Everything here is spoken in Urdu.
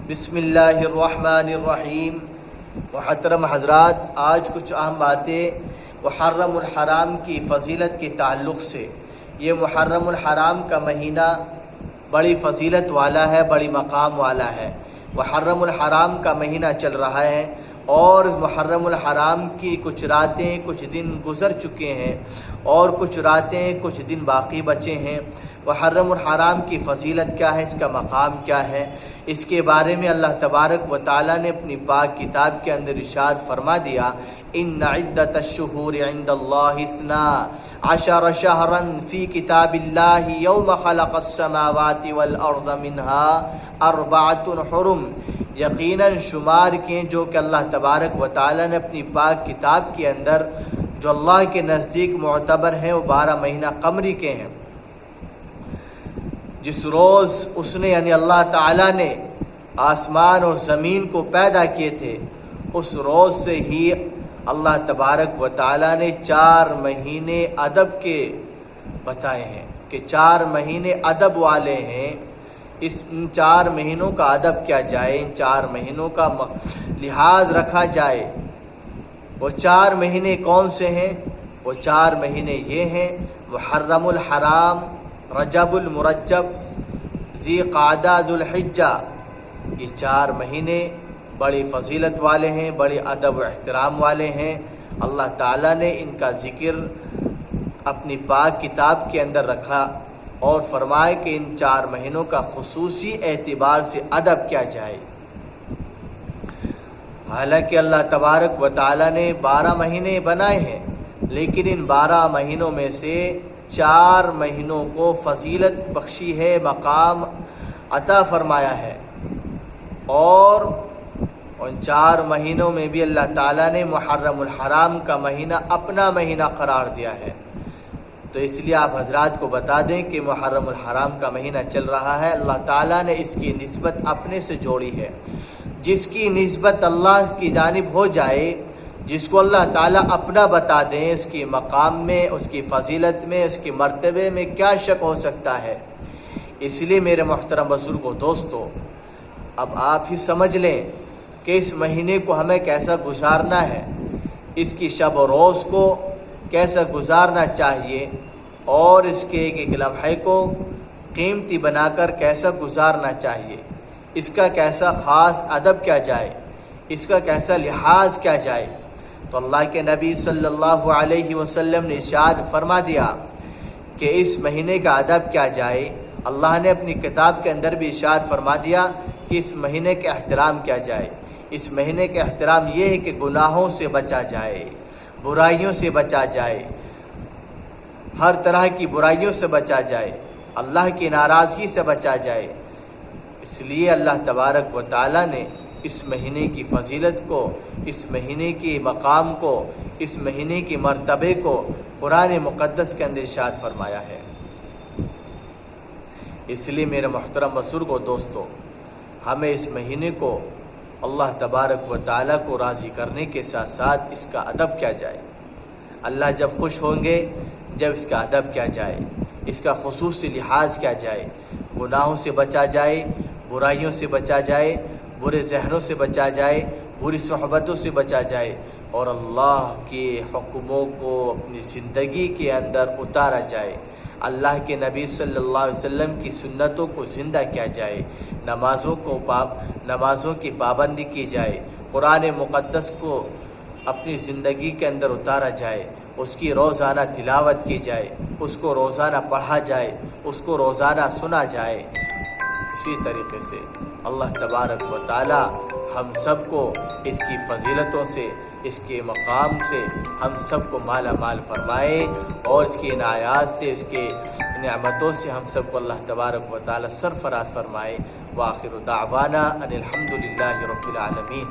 بسم اللہ الرحمن الرحیم۔ محترم حضرات، آج کچھ اہم باتیں محرم الحرام کی فضیلت کے تعلق سے۔ یہ محرم الحرام کا مہینہ بڑی فضیلت والا ہے، بڑی مقام والا ہے۔ محرم الحرام کا مہینہ چل رہا ہے اور محرم الحرام کی کچھ راتیں کچھ دن گزر چکے ہیں اور کچھ راتیں کچھ دن باقی بچے ہیں۔ محرم الحرام کی فضیلت کیا ہے، اس کا مقام کیا ہے، اس کے بارے میں اللہ تبارک و تعالیٰ نے اپنی پاک کتاب کے اندر ارشاد فرما دیا، ان عدۃ الشہور عند اللہ 12 شہرا فی کتاب اللہ یوم خلق السماوات والارض منها 4 حرم۔ یقیناً شمار کے جو کہ اللہ تبارک و تعالیٰ نے اپنی پاک کتاب کے اندر جو اللہ کے نزدیک معتبر ہیں وہ 12 مہینہ قمری کے ہیں۔ جس روز اس نے یعنی اللہ تعالیٰ نے آسمان اور زمین کو پیدا کیے تھے، اس روز سے ہی اللہ تبارک و تعالیٰ نے 4 مہینے ادب کے بتائے ہیں کہ 4 مہینے ادب والے ہیں۔ ان 4 مہینوں کا ادب کیا جائے، ان 4 مہینوں کا لحاظ رکھا جائے۔ وہ 4 مہینے کون سے ہیں؟ وہ 4 مہینے یہ ہیں: محرم الحرام، رجب المرجب، ذی قعدہ، ذوالحجہ۔ یہ 4 مہینے بڑی فضیلت والے ہیں، بڑی ادب و احترام والے ہیں۔ اللہ تعالیٰ نے ان کا ذکر اپنی پاک کتاب کے اندر رکھا اور فرمائے کہ ان 4 مہینوں کا خصوصی اعتبار سے ادب کیا جائے۔ حالانکہ اللہ تبارک و تعالیٰ نے 12 مہینے بنائے ہیں، لیکن ان 12 مہینوں میں سے 4 مہینوں کو فضیلت بخشی ہے، مقام عطا فرمایا ہے، اور ان 4 مہینوں میں بھی اللہ تعالیٰ نے محرم الحرام کا مہینہ اپنا مہینہ قرار دیا ہے۔ تو اس لیے آپ حضرات کو بتا دیں کہ محرم الحرام کا مہینہ چل رہا ہے، اللہ تعالیٰ نے اس کی نسبت اپنے سے جوڑی ہے۔ جس کی نسبت اللہ کی جانب ہو جائے، جس کو اللہ تعالیٰ اپنا بتا دیں، اس کی مقام میں، اس کی فضیلت میں، اس کے مرتبے میں کیا شک ہو سکتا ہے۔ اس لیے میرے محترم بزرگوں، دوستو، اب آپ ہی سمجھ لیں کہ اس مہینے کو ہمیں کیسا گزارنا ہے، اس کی شب و روز کو کیسا گزارنا چاہیے، اور اس کے ایک لمحے کو قیمتی بنا کر کیسا گزارنا چاہیے، اس کا کیسا خاص ادب کیا جائے، اس کا کیسا لحاظ کیا جائے۔ تو اللہ کے نبی صلی اللہ علیہ وسلم نے ارشاد فرما دیا کہ اس مہینے کا ادب کیا جائے۔ اللہ نے اپنی کتاب کے اندر بھی ارشاد فرما دیا کہ اس مہینے کا احترام کیا جائے۔ اس مہینے کا احترام یہ ہے کہ گناہوں سے بچا جائے، برائیوں سے بچا جائے، ہر طرح کی برائیوں سے بچا جائے، اللہ کی ناراضگی سے بچا جائے۔ اس لیے اللہ تبارک و تعالیٰ نے اس مہینے کی فضیلت کو، اس مہینے کے مقام کو، اس مہینے کے مرتبے کو قرآن مقدس کے اندر ارشاد فرمایا ہے۔ اس لیے میرے محترم بزرگوں، دوستو، ہمیں اس مہینے کو اللہ تبارک و تعالیٰ کو راضی کرنے کے ساتھ ساتھ اس کا ادب کیا جائے۔ اللہ جب خوش ہوں گے جب اس کا ادب کیا جائے، اس کا خصوصی لحاظ کیا جائے، گناہوں سے بچا جائے، برائیوں سے بچا جائے، برے ذہنوں سے بچا جائے، بری صحبتوں سے بچا جائے، اور اللہ کے حکموں کو اپنی زندگی کے اندر اتارا جائے، اللہ کے نبی صلی اللہ علیہ وسلم کی سنتوں کو زندہ کیا جائے، نمازوں کی پابندی کی جائے، قرآن مقدس کو اپنی زندگی کے اندر اتارا جائے، اس کی روزانہ تلاوت کی جائے، اس کو روزانہ پڑھا جائے، اس کو روزانہ سنا جائے۔ اسی طریقے سے اللہ تبارک و تعالی ہم سب کو اس کی فضیلتوں سے، اس کے مقام سے ہم سب کو مالا مال فرمائے، اور اس کی عنایات سے، اس کے نعمتوں سے ہم سب کو اللہ تبارک و تعالی سرفراز فرمائے۔ وآخر دعوانا ان الحمد للہ رب العالمین۔